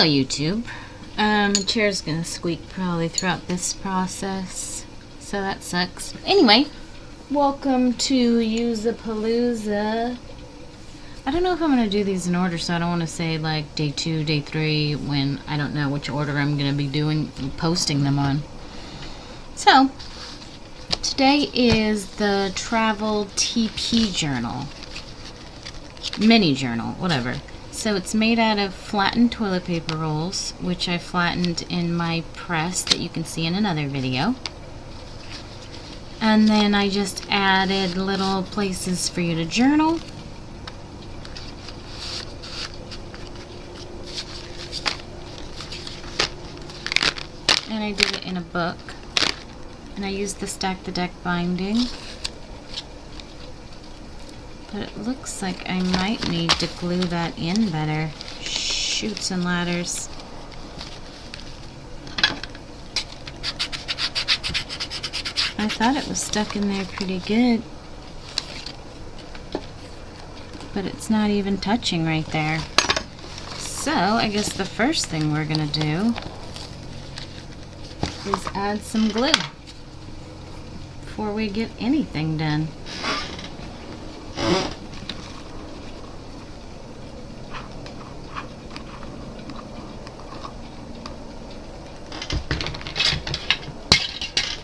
Hello YouTube. The chair's gonna squeak probably throughout this process, so that sucks. Anyway, welcome to Useapalooza. I don't know if I'm gonna do these in order, so I don't want to say like day 2, day 3 when I don't know which order I'm gonna be posting them on. So today is the travel TP journal, mini journal, whatever. So it's made out of flattened toilet paper rolls, which I flattened in my press that you can see in another video. And then I just added little places for you to journal. And I did it in a book. And I used the Stack the Deck binding. But it looks like I might need to glue that in better. Shoots and ladders. I thought it was stuck in there pretty good. But it's not even touching right there. So I guess the first thing we're gonna do is add some glue before we get anything done.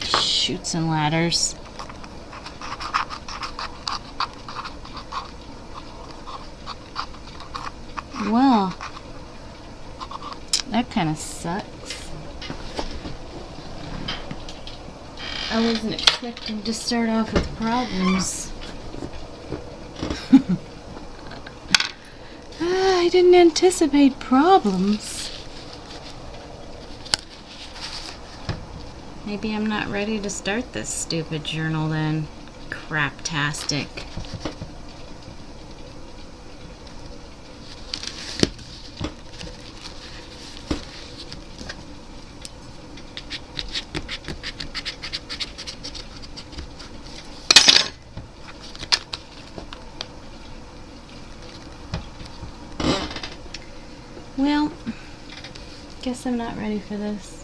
Chutes and ladders. Well, that kind of sucks. I wasn't expecting to start off with problems. I didn't anticipate problems. Maybe I'm not ready to start this stupid journal then. Craptastic. Well, guess I'm not ready for this.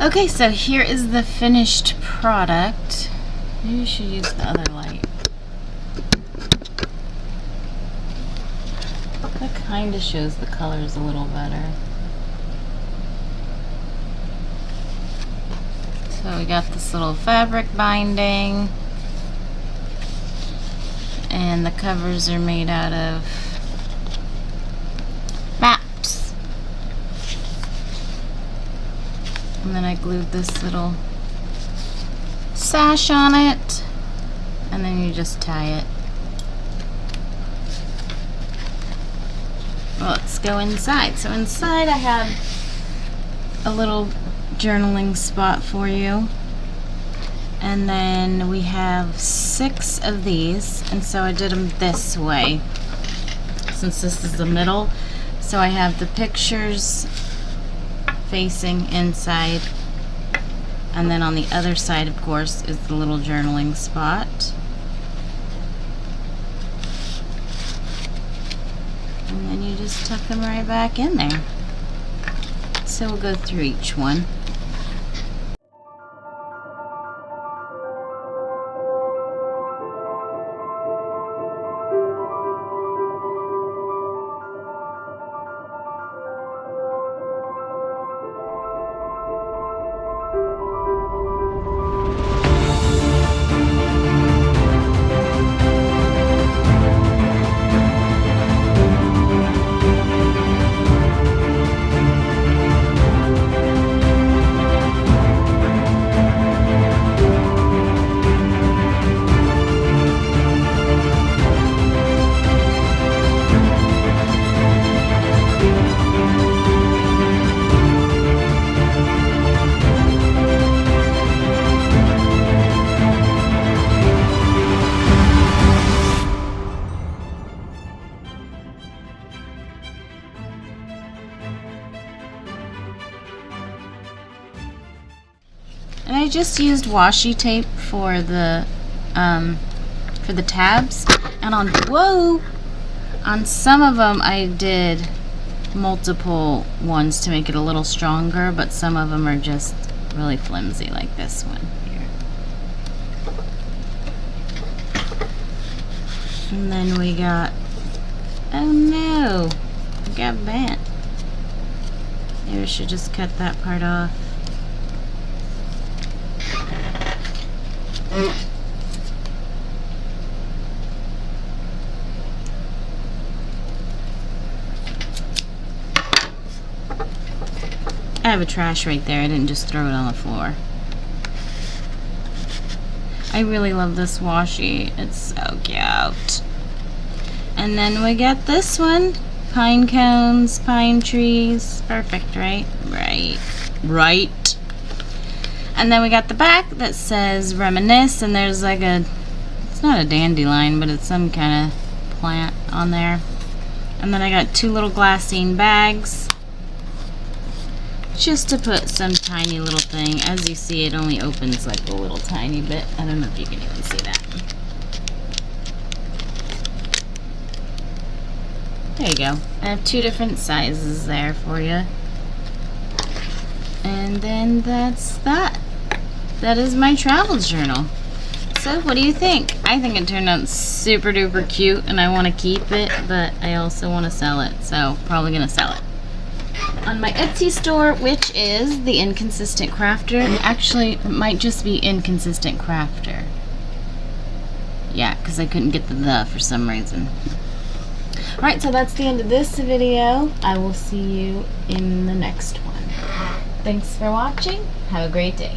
Okay, so here is the finished product. Maybe you should use the other light. That kind of shows the colors a little better. So we got this little fabric binding, and the covers are made out of maps. And then I glued this little sash on it, and then you just tie it. Well, let's go inside. So inside I have a little journaling spot for you, and then we have 6 of these, and so I did them this way since this is the middle. So I have the pictures facing inside, and then on the other side, of course, is the little journaling spot. And then you just tuck them right back in there. So we'll go through each one. And I just used washi tape for the tabs, and on some of them I did multiple ones to make it a little stronger, but some of them are just really flimsy, like this one here. And then we got, oh no, it got bent. Maybe we should just cut that part off. I have a trash right there. I didn't just throw it on the floor. I really love this washi. It's so cute. And then we got this one. Pine cones, pine trees. Perfect, right? Right. And then we got the back that says reminisce, and there's like it's not a dandelion, but it's some kind of plant on there. And then I got 2 little glassine bags, just to put some tiny little thing. As you see, it only opens like a little tiny bit. I don't know if you can even see that. There you go. I have 2 different sizes there for you. And then that's that. That is my travel journal. So what do you think? I think it turned out super duper cute, and I want to keep it, but I also want to sell it, so probably gonna sell it on my Etsy store, which is The Inconsistent Crafter. Actually, it might just be Inconsistent Crafter. Yeah, because I couldn't get the for some reason. Alright, so that's the end of this video. I will see you in the next one. Thanks for watching. Have a great day.